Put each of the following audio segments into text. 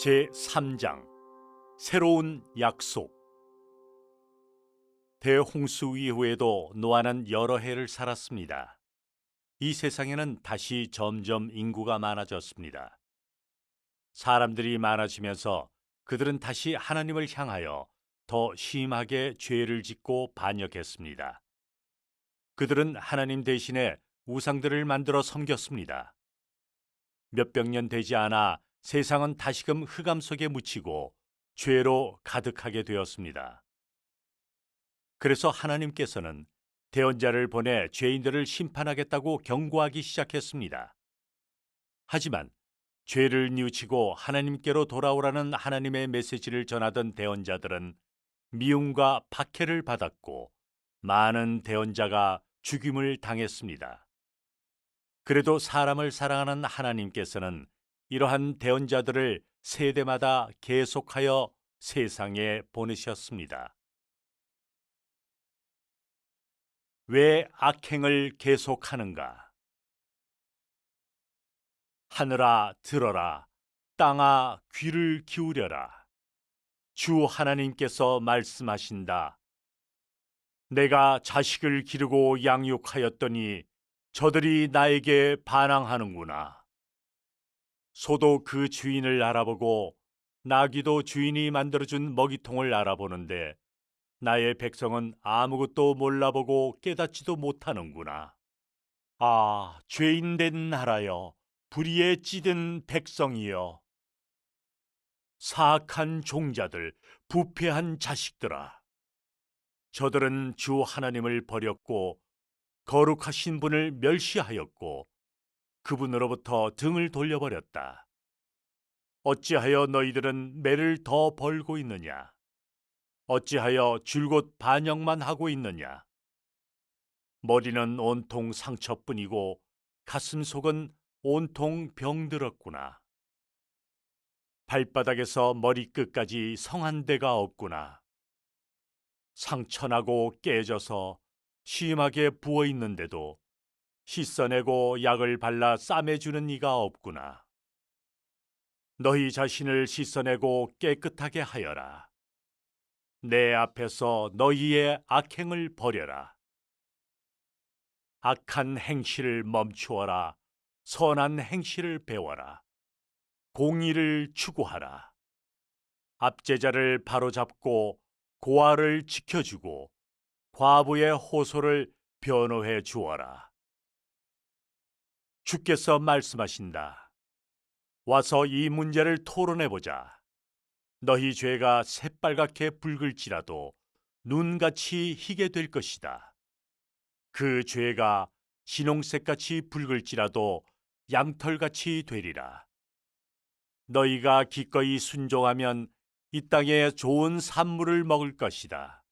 제3장 새로운 약속. 대홍수 이후에도 노아는 여러 해를 살았습니다. 이 세상에는 다시 점점 인구가 많아졌습니다. 사람들이 많아지면서 그들은 다시 하나님을 향하여 더 심하게 죄를 짓고 반역했습니다. 그들은 하나님 대신에 우상들을 만들어 섬겼습니다. 몇백 년 되지 않아 세상은 다시금 흑암 속에 묻히고 죄로 가득하게 되었습니다. 그래서 하나님께서는 대언자를 보내 죄인들을 심판하겠다고 경고하기 시작했습니다. 하지만 죄를 뉘우치고 하나님께로 돌아오라는 하나님의 메시지를 전하던 대언자들은 미움과 박해를 받았고 많은 대언자가 죽임을 당했습니다. 그래도 사람을 사랑하는 하나님께서는 이러한 대언자들을 세대마다 계속하여 세상에 보내셨습니다. 왜 악행을 계속하는가? 하늘아 들어라, 땅아 귀를 기울여라. 주 하나님께서 말씀하신다. 내가 자식을 기르고 양육하였더니 저들이 나에게 반항하는구나. 소도 그 주인을 알아보고 나귀도 주인이 만들어준 먹이통을 알아보는데 나의 백성은 아무것도 몰라보고 깨닫지도 못하는구나. 아, 죄인된 나라여, 불의에 찌든 백성이여. 사악한 종자들, 부패한 자식들아. 저들은 주 하나님을 버렸고 거룩하신 분을 멸시하였고 그분으로부터 등을 돌려버렸다. 어찌하여 너희들은 매를 더 벌고 있느냐? 어찌하여 줄곧 반역만 하고 있느냐? 머리는 온통 상처뿐이고 가슴 속은 온통 병들었구나. 발바닥에서 머리끝까지 성한 데가 없구나. 상처나고 깨져서 심하게 부어 있는데도 씻어내고 약을 발라 싸매주는 이가 없구나. 너희 자신을 씻어내고 깨끗하게 하여라. 내 앞에서 너희의 악행을 버려라. 악한 행실을 멈추어라. 선한 행실을 배워라. 공의를 추구하라. 압제자를 바로잡고 고아를 지켜주고 과부의 호소를 변호해 주어라. 주께서 말씀하신다. 와서 이 문제를 토론해보자. 너희 죄가 새빨갛게 붉을지라도 눈같이 희게 될 것이다. 그 죄가 진홍색같이 붉을지라도 양털같이 되리라. 너희가 기꺼이 순종하면 이 땅에 좋은 산물을 먹을 것이다.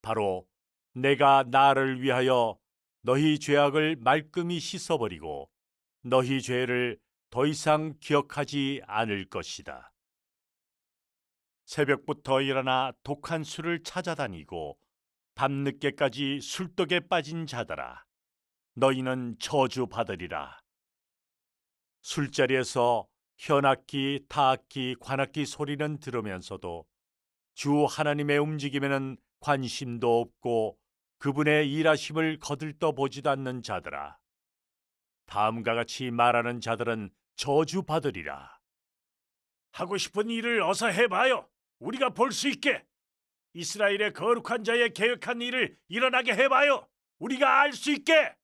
바로 내가 나를 위하여 너희 죄악을 말끔히 씻어버리고 너희 죄를 더 이상 기억하지 않을 것이다. 새벽부터 일어나 독한 술을 찾아다니고 밤늦게까지 술독에 빠진 자들아, 너희는 저주받으리라. 술자리에서 현악기, 타악기, 관악기 소리는 들으면서도 주 하나님의 움직임에는 관심도 없고 그분의 일하심을 거들떠 보지도 않는 자들아, 다음과 같이 말하는 자들은 저주받으리라. 하고 싶은 일을 어서 해봐요. 우리가 볼 수 있게. 이스라엘의 거룩한 자의 계획한 일을 일어나게 해봐요. 우리가 알 수 있게.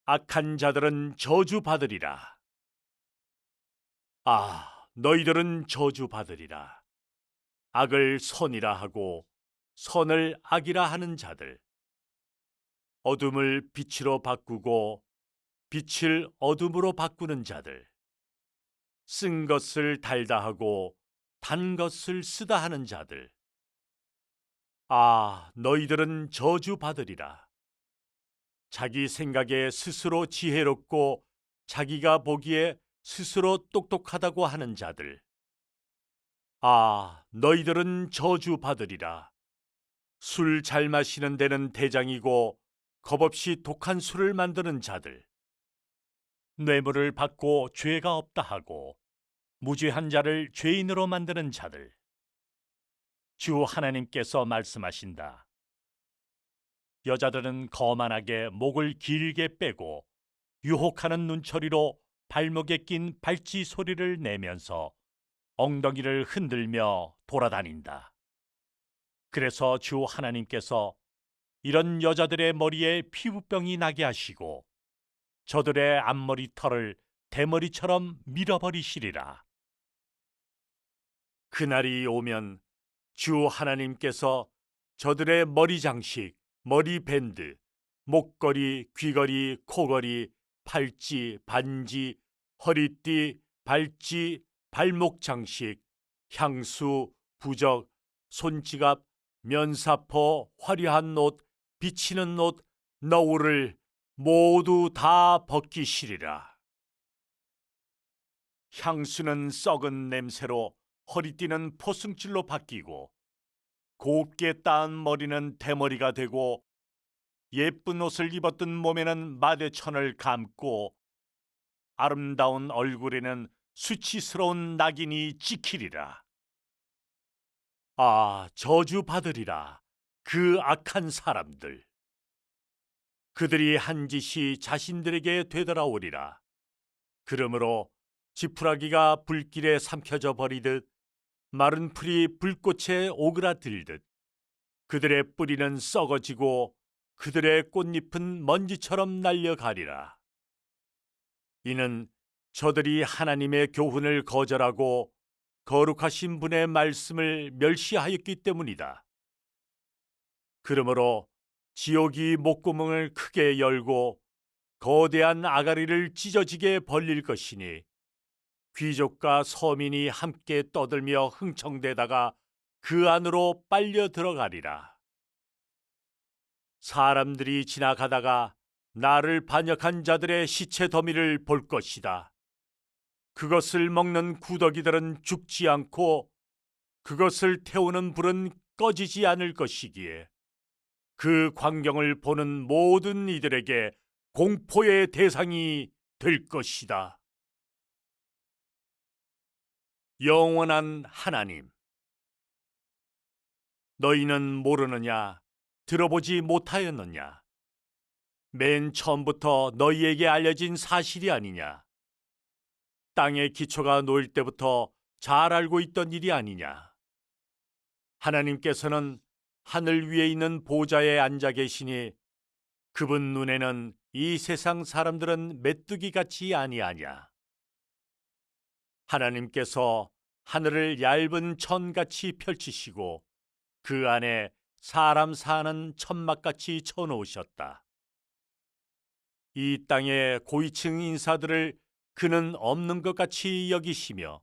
악한 자들은 저주받으리라. 아, 너희들은 저주받으리라. 악을 선이라 하고 선을 악이라 하는 자들. 어둠을 빛으로 바꾸고 빛을 어둠으로 바꾸는 자들. 쓴 것을 달다 하고 단 것을 쓰다 하는 자들. 아, 너희들은 저주받으리라. 자기 생각에 스스로 지혜롭고 자기가 보기에 스스로 똑똑하다고 하는 자들. 아, 너희들은 저주받으리라. 술 잘 마시는 데는 대장이고 겁없이 독한 술을 만드는 자들. 뇌물을 받고 죄가 없다 하고 무죄한 자를 죄인으로 만드는 자들. 주 하나님께서 말씀하신다. 여자들은 거만하게 목을 길게 빼고 유혹하는 눈초리로 발목에 낀 발찌 소리를 내면서 엉덩이를 흔들며 돌아다닌다. 그래서 주 하나님께서 이런 여자들의 머리에 피부병이 나게 하시고 저들의 앞머리 털을 대머리처럼 밀어버리시리라. 그날이 오면 주 하나님께서 저들의 머리 장식, 머리 밴드, 목걸이, 귀걸이, 코걸이, 팔찌, 반지, 허리띠, 발찌, 발목 장식, 향수, 부적, 손지갑, 면사포, 화려한 옷, 비치는 옷, 너울을 모두 다 벗기시리라. 향수는 썩은 냄새로, 허리띠는 포승줄로 바뀌고 곱게 따은 머리는 대머리가 되고 예쁜 옷을 입었던 몸에는 마대천을 감고 아름다운 얼굴에는 수치스러운 낙인이 찍히리라. 아, 저주받으리라 그 악한 사람들. 그들이 한 짓이 자신들에게 되돌아오리라. 그러므로 지푸라기가 불길에 삼켜져 버리듯 마른 풀이 불꽃에 오그라들듯 그들의 뿌리는 썩어지고 그들의 꽃잎은 먼지처럼 날려가리라. 이는 저들이 하나님의 교훈을 거절하고 거룩하신 분의 말씀을 멸시하였기 때문이다. 그러므로 지옥이 목구멍을 크게 열고 거대한 아가리를 찢어지게 벌릴 것이니 귀족과 서민이 함께 떠들며 흥청대다가 그 안으로 빨려 들어가리라. 사람들이 지나가다가 나를 반역한 자들의 시체 더미를 볼 것이다. 그것을 먹는 구더기들은 죽지 않고 그것을 태우는 불은 꺼지지 않을 것이기에 그 광경을 보는 모든 이들에게 공포의 대상이 될 것이다. 영원한 하나님, 너희는 모르느냐? 들어보지 못하였느냐? 맨 처음부터 너희에게 알려진 사실이 아니냐? 땅의 기초가 놓일 때부터 잘 알고 있던 일이 아니냐? 하나님께서는 하늘 위에 있는 보좌에 앉아 계시니 그분 눈에는 이 세상 사람들은 메뚜기같이 아니하냐? 하나님께서 하늘을 얇은 천같이 펼치시고 그 안에 사람 사는 천막같이 쳐놓으셨다. 이 땅의 고위층 인사들을 그는 없는 것 같이 여기시며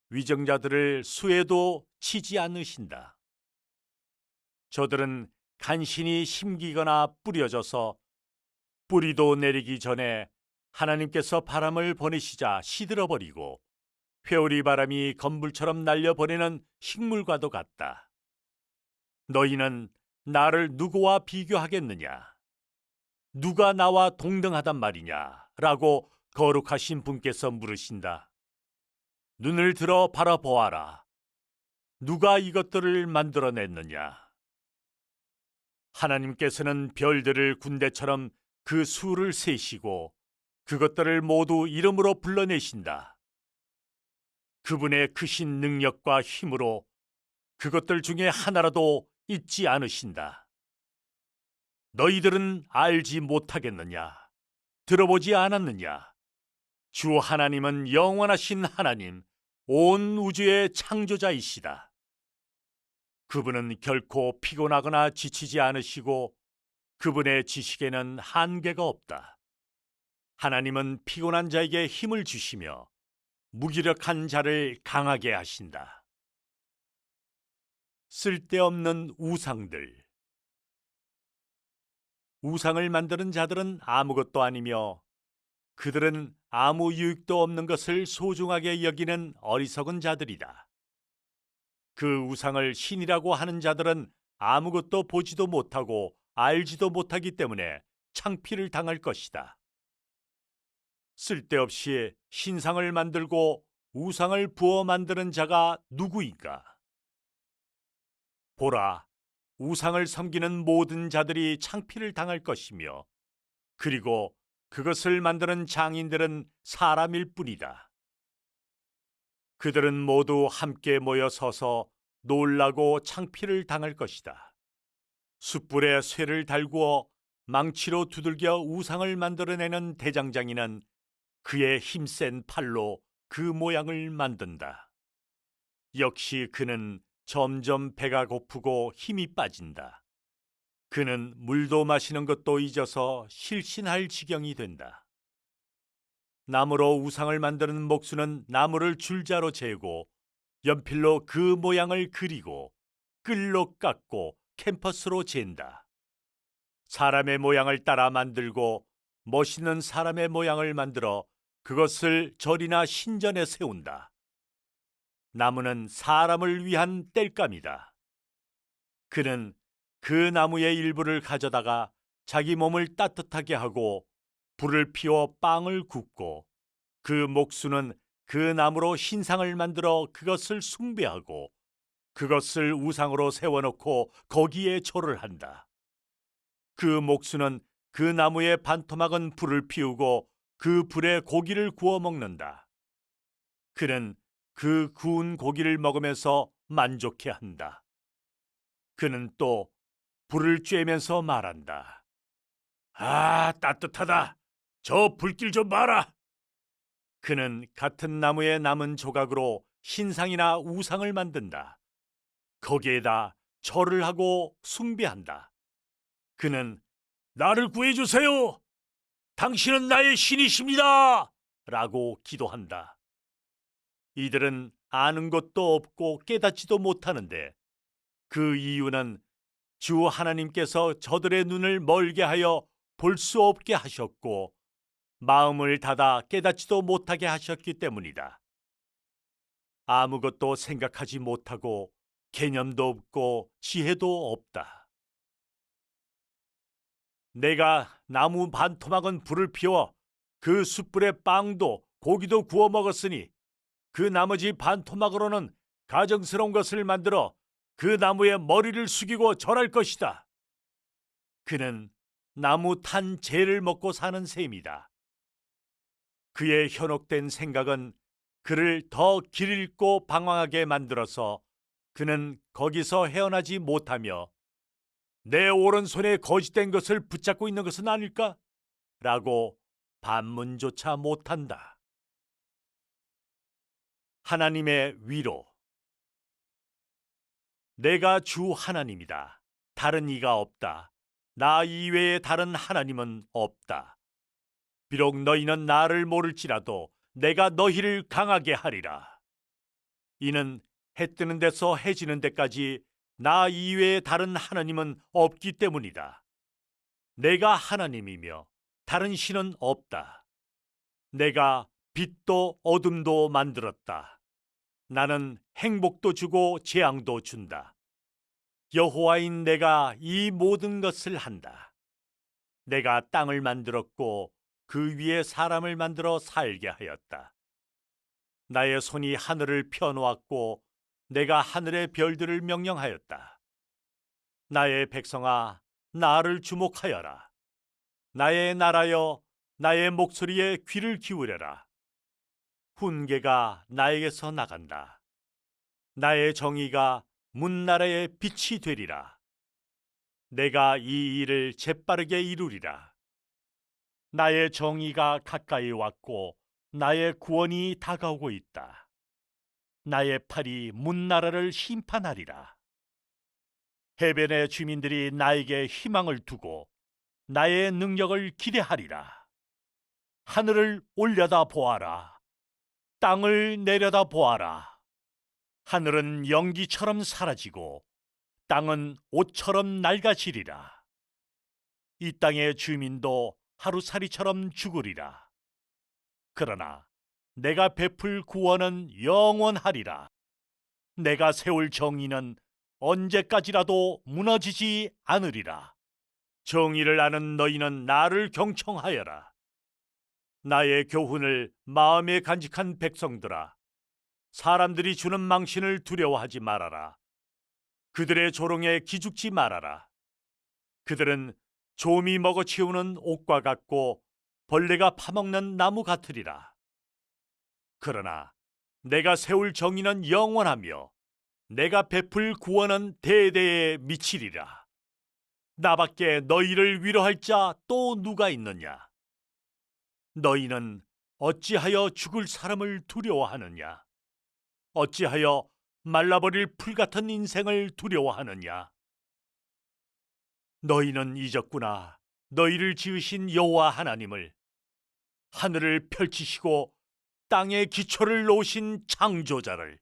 위정자들을 수에도 치지 않으신다. 저들은 간신히 심기거나 뿌려져서 뿌리도 내리기 전에 하나님께서 바람을 보내시자 시들어버리고 회오리 바람이 건불처럼 날려보내는 식물과도 같다. 너희는 나를 누구와 비교하겠느냐? 누가 나와 동등하단 말이냐? 라고 거룩하신 분께서 물으신다. 눈을 들어 바라보아라. 누가 이것들을 만들어냈느냐? 하나님께서는 별들을 군대처럼 그 수를 세시고 그것들을 모두 이름으로 불러내신다. 그분의 크신 능력과 힘으로 그것들 중에 하나라도 잊지 않으신다. 너희들은 알지 못하겠느냐? 들어보지 않았느냐? 주 하나님은 영원하신 하나님, 온 우주의 창조자이시다. 그분은 결코 피곤하거나 지치지 않으시고 그분의 지식에는 한계가 없다. 하나님은 피곤한 자에게 힘을 주시며 무기력한 자를 강하게 하신다. 쓸데없는 우상들. 우상을 만드는 자들은 아무것도 아니며 그들은 아무 유익도 없는 것을 소중하게 여기는 어리석은 자들이다. 그 우상을 신이라고 하는 자들은 아무것도 보지도 못하고 알지도 못하기 때문에 창피를 당할 것이다. 쓸데없이 신상을 만들고 우상을 부어 만드는 자가 누구인가? 보라, 우상을 섬기는 모든 자들이 창피를 당할 것이며 그리고 그것을 만드는 장인들은 사람일 뿐이다. 그들은 모두 함께 모여 서서 놀라고 창피를 당할 것이다. 숯불에 쇠를 달구어 망치로 두들겨 우상을 만들어내는 대장장이는 그의 힘센 팔로 그 모양을 만든다. 역시 그는 점점 배가 고프고 힘이 빠진다. 그는 물도 마시는 것도 잊어서 실신할 지경이 된다. 나무로 우상을 만드는 목수는 나무를 줄자로 재고 연필로 그 모양을 그리고 끌로 깎고 캔버스로 잰다. 사람의 모양을 따라 만들고 멋있는 사람의 모양을 만들어 그것을 절이나 신전에 세운다. 나무는 사람을 위한 땔감이다. 그는 그 나무의 일부를 가져다가 자기 몸을 따뜻하게 하고 불을 피워 빵을 굽고 그 목수는 그 나무로 신상을 만들어 그것을 숭배하고 그것을 우상으로 세워놓고 거기에 절을 한다. 그 목수는 그 나무에 반토막은 불을 피우고 그 불에 고기를 구워 먹는다. 그는 그 구운 고기를 먹으면서 만족해 한다. 그는 또 불을 쬐면서 말한다. 아, 따뜻하다. 저 불길 좀 봐라. 그는 같은 나무의 남은 조각으로 신상이나 우상을 만든다. 거기에다 절을 하고 숭배한다. 그는 나를 구해주세요. 당신은 나의 신이십니다. 라고 기도한다. 이들은 아는 것도 없고 깨닫지도 못하는데 그 이유는 주 하나님께서 저들의 눈을 멀게 하여 볼 수 없게 하셨고 마음을 닫아 깨닫지도 못하게 하셨기 때문이다. 아무것도 생각하지 못하고 개념도 없고 지혜도 없다. 내가 나무 반토막은 불을 피워 그 숯불에 빵도 고기도 구워 먹었으니 그 나머지 반토막으로는 가정스러운 것을 만들어 그 나무에 머리를 숙이고 절할 것이다. 그는 나무 탄 재를 먹고 사는 셈이다. 그의 현혹된 생각은 그를 더 길고 방황하게 만들어서 그는 거기서 헤어나지 못하며 내 오른손에 거짓된 것을 붙잡고 있는 것은 아닐까? 라고 반문조차 못한다. 하나님의 위로. 내가 주 하나님이다. 다른 이가 없다. 나 이외에 다른 하나님은 없다. 비록 너희는 나를 모를지라도 내가 너희를 강하게 하리라. 이는 해 뜨는 데서 해 지는 데까지 나 이외에 다른 하나님은 없기 때문이다. 내가 하나님이며 다른 신은 없다. 내가 빛도 어둠도 만들었다. 나는 행복도 주고 재앙도 준다. 여호와인 내가 이 모든 것을 한다. 내가 땅을 만들었고 그 위에 사람을 만들어 살게 하였다. 나의 손이 하늘을 펴놓았고 내가 하늘의 별들을 명령하였다. 나의 백성아, 나를 주목하여라. 나의 나라여, 나의 목소리에 귀를 기울여라. 훈계가 나에게서 나간다. 나의 정의가 문나라의 빛이 되리라. 내가 이 일을 재빠르게 이루리라. 나의 정의가 가까이 왔고 나의 구원이 다가오고 있다. 나의 팔이 문나라를 심판하리라. 해변의 주민들이 나에게 희망을 두고 나의 능력을 기대하리라. 하늘을 올려다 보아라. 땅을 내려다 보아라. 하늘은 연기처럼 사라지고 땅은 옷처럼 낡아지리라. 이 땅의 주민도 하루살이처럼 죽으리라. 그러나 내가 베풀 구원은 영원하리라. 내가 세울 정의는 언제까지라도 무너지지 않으리라. 정의를 아는 너희는 나를 경청하여라. 나의 교훈을 마음에 간직한 백성들아, 사람들이 주는 망신을 두려워하지 말아라. 그들의 조롱에 기죽지 말아라. 그들은 조미 먹어치우는 옥과 같고 벌레가 파먹는 나무 같으리라. 그러나 내가 세울 정의는 영원하며 내가 베풀 구원은 대대에 미치리라. 나밖에 너희를 위로할 자 또 누가 있느냐? 너희는 어찌하여 죽을 사람을 두려워하느냐? 어찌하여 말라버릴 풀 같은 인생을 두려워하느냐? 너희는 잊었구나. 너희를 지으신 여호와 하나님을, 하늘을 펼치시고 땅의 기초를 놓으신 창조자를.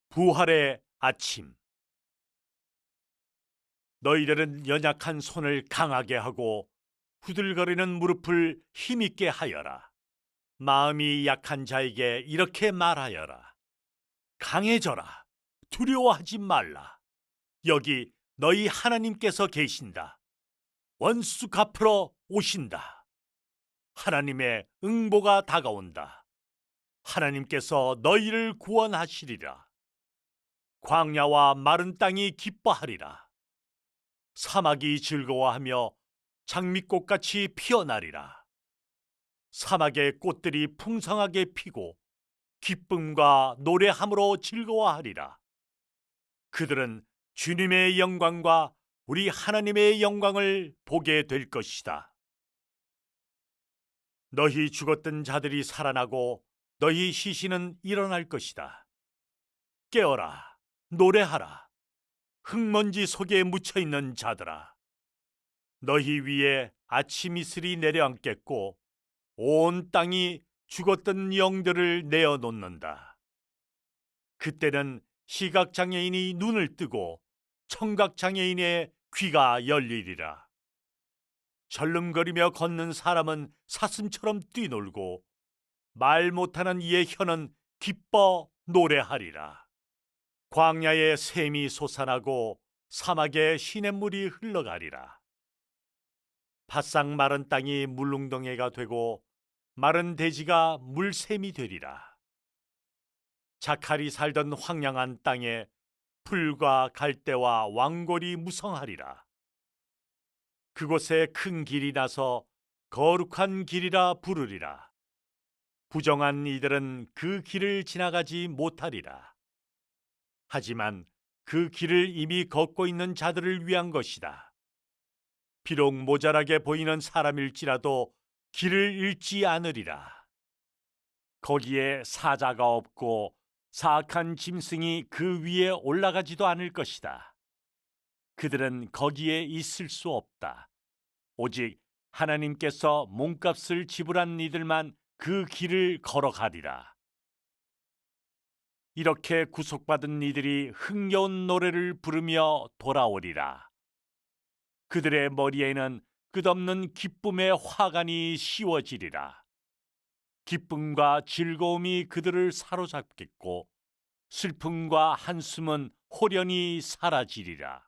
부활의 아침. 너희들은 연약한 손을 강하게 하고 후들거리는 무릎을 힘있게 하여라. 마음이 약한 자에게 이렇게 말하여라. 강해져라. 두려워하지 말라. 여기 너희 하나님께서 계신다. 원수 갚으러 오신다. 하나님의 응보가 다가온다. 하나님께서 너희를 구원하시리라. 광야와 마른 땅이 기뻐하리라. 사막이 즐거워하며 장미꽃같이 피어나리라. 사막의 꽃들이 풍성하게 피고 기쁨과 노래함으로 즐거워하리라. 그들은 주님의 영광과 우리 하나님의 영광을 보게 될 것이다. 너희 죽었던 자들이 살아나고 너희 시신은 일어날 것이다. 깨어라, 노래하라. 흙먼지 속에 묻혀있는 자들아. 너희 위에 아침 이슬이 내려앉겠고 온 땅이 죽었던 영들을 내어놓는다. 그때는 시각장애인이 눈을 뜨고 청각장애인의 귀가 열리리라. 절름거리며 걷는 사람은 사슴처럼 뛰놀고 말 못하는 이의 혀는 기뻐 노래하리라. 광야에 샘이 솟아나고 사막에 시냇물이 흘러가리라. 바싹 마른 땅이 물웅덩이가 되고 마른 대지가 물샘이 되리라. 자칼이 살던 황량한 땅에 풀과 갈대와 왕골이 무성하리라. 그곳에 큰 길이 나서 거룩한 길이라 부르리라. 부정한 이들은 그 길을 지나가지 못하리라. 하지만 그 길을 이미 걷고 있는 자들을 위한 것이다. 비록 모자라게 보이는 사람일지라도 길을 잃지 않으리라. 거기에 사자가 없고 사악한 짐승이 그 위에 올라가지도 않을 것이다. 그들은 거기에 있을 수 없다. 오직 하나님께서 몸값을 지불한 이들만 그 길을 걸어가리라. 이렇게 구속받은 이들이 흥겨운 노래를 부르며 돌아오리라. 그들의 머리에는 끝없는 기쁨의 화관이 씌워지리라. 기쁨과 즐거움이 그들을 사로잡겠고 슬픔과 한숨은 호련히 사라지리라.